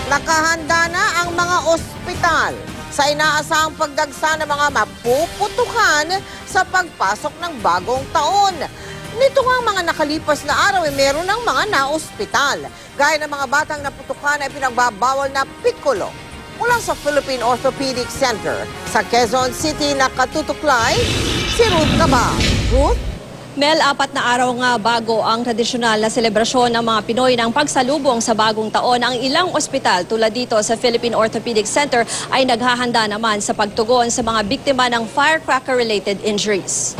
Nakahanda na ang mga ospital sa inaasahang pagdagsa ng mga mapuputukan sa pagpasok ng bagong taon. Nito nga mga nakalipas na araw, meron ng mga na-ospital. Gaya ng mga batang naputukan ay pinagbabawal na piccolo. Mula sa Philippine Orthopedic Center sa Quezon City, nakatutuklay si Ruth Cabal. Ruth? Mel, 4 na araw nga bago ang tradisyonal na selebrasyon ng mga Pinoy ng pagsalubong sa bagong taon, ang ilang ospital tulad dito sa Philippine Orthopedic Center ay naghahanda naman sa pagtugon sa mga biktima ng firecracker-related injuries.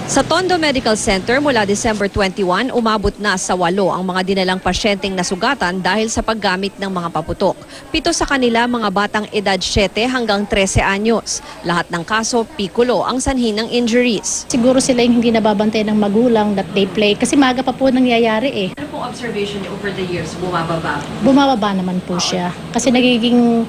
Sa Tondo Medical Center mula December 21, umabot na sa 8 ang mga dinalang pasyenteng nasugatan dahil sa paggamit ng mga paputok. 7 sa kanila mga batang edad 7 hanggang 13 anyos. Lahat ng kaso, piccolo ang sanhi ng injuries. Siguro sila yung hindi nababantay ng magulang that they play kasi maaga pa po nangyayari eh. Ano pong observation niyo over the years? Bumababa? Bumababa naman po siya kasi nagiging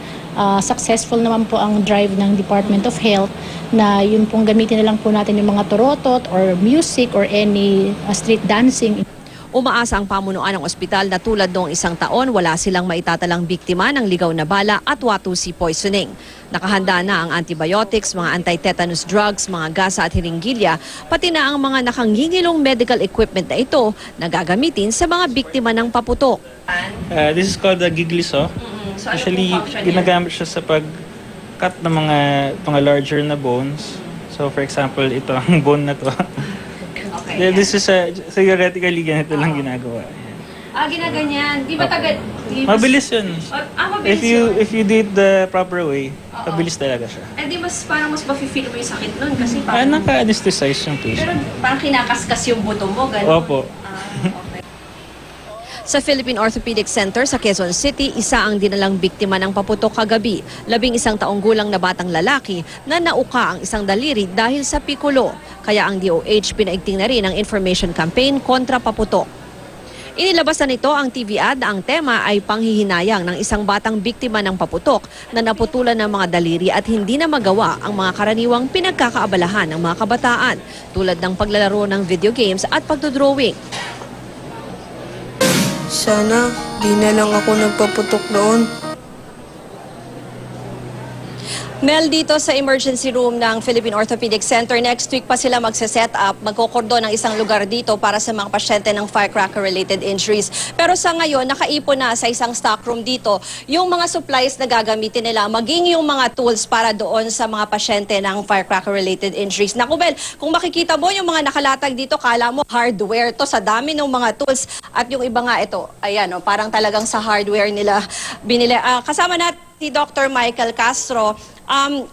successful naman po ang drive ng Department of Health na yun pong gamitin na lang po natin yung mga turotot or music or any street dancing. Umaasa ang pamunuan ng ospital na tulad noong isang taon, wala silang maitatalang biktima ng ligaw na bala at watusi poisoning. Nakahanda na ang antibiotics, mga anti-tetanus drugs, mga gasa at hiringgilya, pati na ang mga nakangingilong medical equipment na ito na gagamitin sa mga biktima ng paputok. This is called the giggly saw. So, Actually, ginagamit siya sa pag-cut ng mga larger na bones. So, for example, ito ang bone na to. Okay, This is theoretically ganito lang ginagawa. Ginaganyan. Di ba tagal? Mabilis yun. Mabilis yun. If you do it the proper way, mabilis talaga siya. Di parang mas mafe-feel mo yung sakit nun kasi parang... Naka-anesthetize yung Pero patient. parang kinakaskas yung buto mo, gano'n? Opo. Okay. Sa Philippine Orthopedic Center sa Quezon City, isa ang dinalang biktima ng paputok kagabi. 11 taong gulang na batang lalaki na nauka ang isang daliri dahil sa piccolo. Kaya ang DOH pinaigting na rin ang information campaign kontra paputok. Inilabas na nito ang TV ad na ang tema ay panghihinayang ng isang batang biktima ng paputok na naputulan ng mga daliri at hindi na magawa ang mga karaniwang pinagkakaabalahan ng mga kabataan tulad ng paglalaro ng video games at pagdodrawing. Sana, di na lang ako nagpaputok noon. Mel, dito sa emergency room ng Philippine Orthopedic Center, next week pa sila magse-set up, magkokordon ng isang lugar dito para sa mga pasyente ng firecracker-related injuries. Pero sa ngayon, nakaipon na sa isang stock room dito yung mga supplies na gagamitin nila, maging yung mga tools para doon sa mga pasyente ng firecracker-related injuries. Naku, Mel, kung makikita mo yung mga nakalatag dito, kala mo hardware to sa dami ng mga tools. At yung iba nga ito, ayan, parang talagang sa hardware nila binili. Kasama natin si Dr. Michael Castro.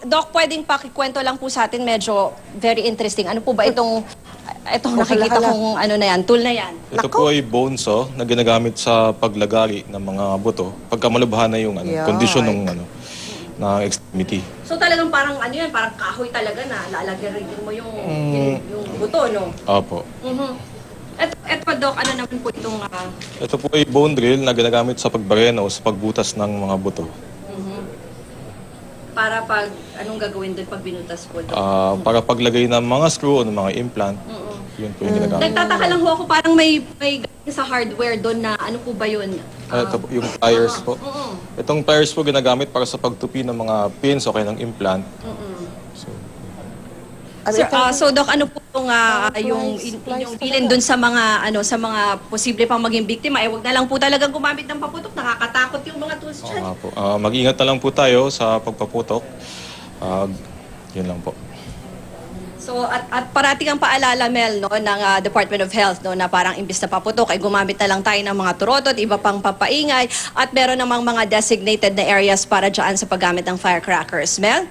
Doc, pwedeng pakikwento lang po sa atin, medyo very interesting. Ano po ba itong nakikita kong ano na yan, tool na yan? Ito po ay bone saw na ginagamit sa paglagari ng mga buto pagka malubhan na yung kondisyon ng extremity. So talagang parang ano yan, parang kahoy talaga na lalagyan mo yung buto, no? Opo. Eto, Doc, ano naman po itong... Ito po ay bone drill na ginagamit sa pagbarena o sa pagbutas ng mga buto. Para anong gagawin doon pag binutas po, Doc? Para paglagay ng mga screw o ng mga implant, yun po yung ginagamit. Nagtataka lang ho ako, parang may sa hardware doon na ano po ba yun? Ito po, yung pliers po. Itong pliers po ginagamit para sa pagtupi ng mga pins o kaya ng implant. Sir, so Doc, ano po yung inyong bilin doon sa mga posible pang maging biktima? Wag na lang po talagang gumamit ng paputok, nakakatakot yung mga tools dyan. Mag-ingat na lang po tayo sa pagpaputok. Yun lang po. So at parating ang paalala, Mel, no, ng Department of Health, no, na parang imbis na paputok ay gumamit na lang tayo ng mga turotot, iba pang papaingay, at meron namang mga designated na areas para dyan sa paggamit ng firecrackers. Mel?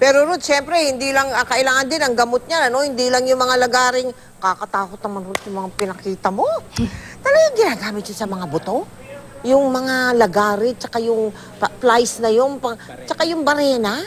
Pero Ruth, syempre, hindi lang kailangan din ang gamot niya, ano? Hindi lang yung mga lagaring kakatakot naman, Ruth, yung mga pinakita mo. Talagang ginagamit yun sa mga buto? Yung mga lagari, tsaka yung plies na yung, tsaka yung barena?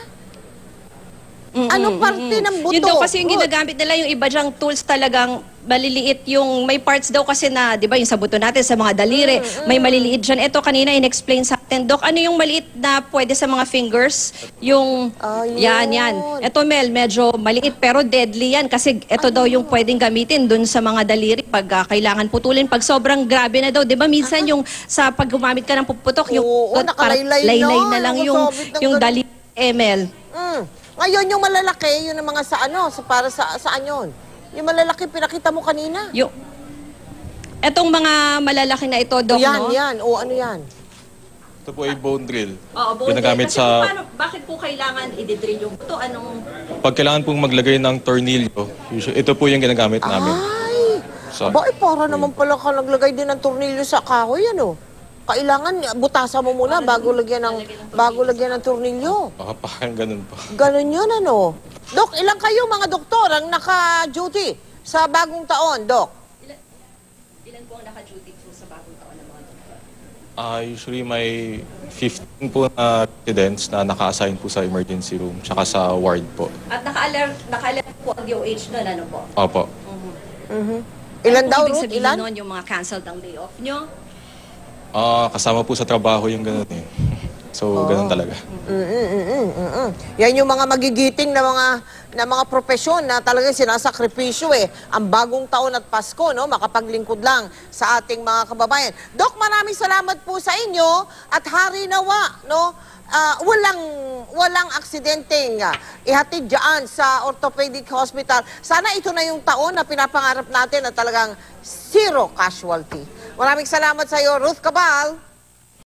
Ano parte ng buto? Yun daw kasi yung ginagamit nila, yung iba dyang tools talagang maliliit yung, may parts daw kasi na, di ba, yung sa buto natin, sa mga daliri, may maliliit dyan. Ito kanina, in-explain sa atin, Doc, ano yung maliit na pwede sa mga fingers? Yung, Ayun. yan. Ito, Mel, medyo maliit pero deadly yan kasi ito daw yung pwedeng gamitin dun sa mga daliri pag kailangan putulin. Pag sobrang grabe na daw, di ba, minsan yung sa pag gumamit ka ng puputok, yung Oo, nakalaylay na, laylay na lang yung nakasabit ng ganun. daliri, Mel. Ngayon, yung malalaki, yun ang mga sa ano, para saan yun? Yung malalaki, pinakita mo kanina. Yung, etong mga malalaki na ito, Doc, Yan, no? yan. O, ano yan? Ito po ay bone drill. Oo, bone Ginagamit drill. Kasi sa... paano, bakit po kailangan i-drill yung buto? Anong... Pag kailangan pong maglagay ng tornilyo, ito po yung ginagamit namin. Ay, Sa- para naman pala ka naglagay din ng tornilyo sa kahoy, ano? Kailangan butasan mo muna bago lagyan ng tornilyo. Baka parang ganun po. Ganun yun, ano? Dok, ilang kayo mga doktor ang naka-duty sa bagong taon, Dok? Ilan po ang naka-duty po sa bagong taon ng mga doktor? Usually may 15 po na residents na naka-assign po sa emergency room tsaka sa ward po. At naka-alert po ang DOH doon, ano po? Opo. Ilan Ano po daw, ibig Ruth? sabihin Ilan? nun, yung mga canceled ang day off nyo? Kasama po sa trabaho yung ganun eh. So, ganun talaga. Yan yung mga magigiting na mga propesyon na talagang sinasakripisyo eh. Ang bagong taon at Pasko, no? Makapaglingkod lang sa ating mga kababayan. Dok, maraming salamat po sa inyo at hari nawa, no? Walang aksidenteng ihatid dyan sa orthopedic hospital. Sana ito na yung taon na pinapangarap natin na talagang zero casualty. Maraming salamat sa iyo, Ruth Cabal.